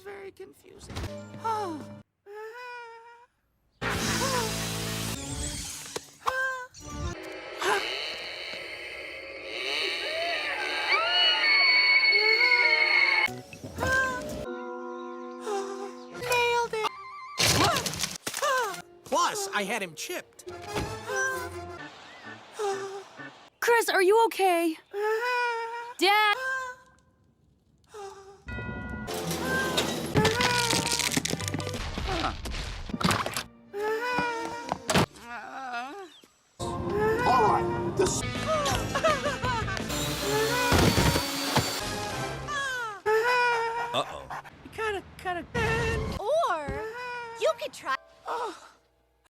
very confusing. Nailed it! Plus, I had him chipped. Chris, are you okay? Dad! All right, this. Uh-oh. Kinda. Or you could try. Oh.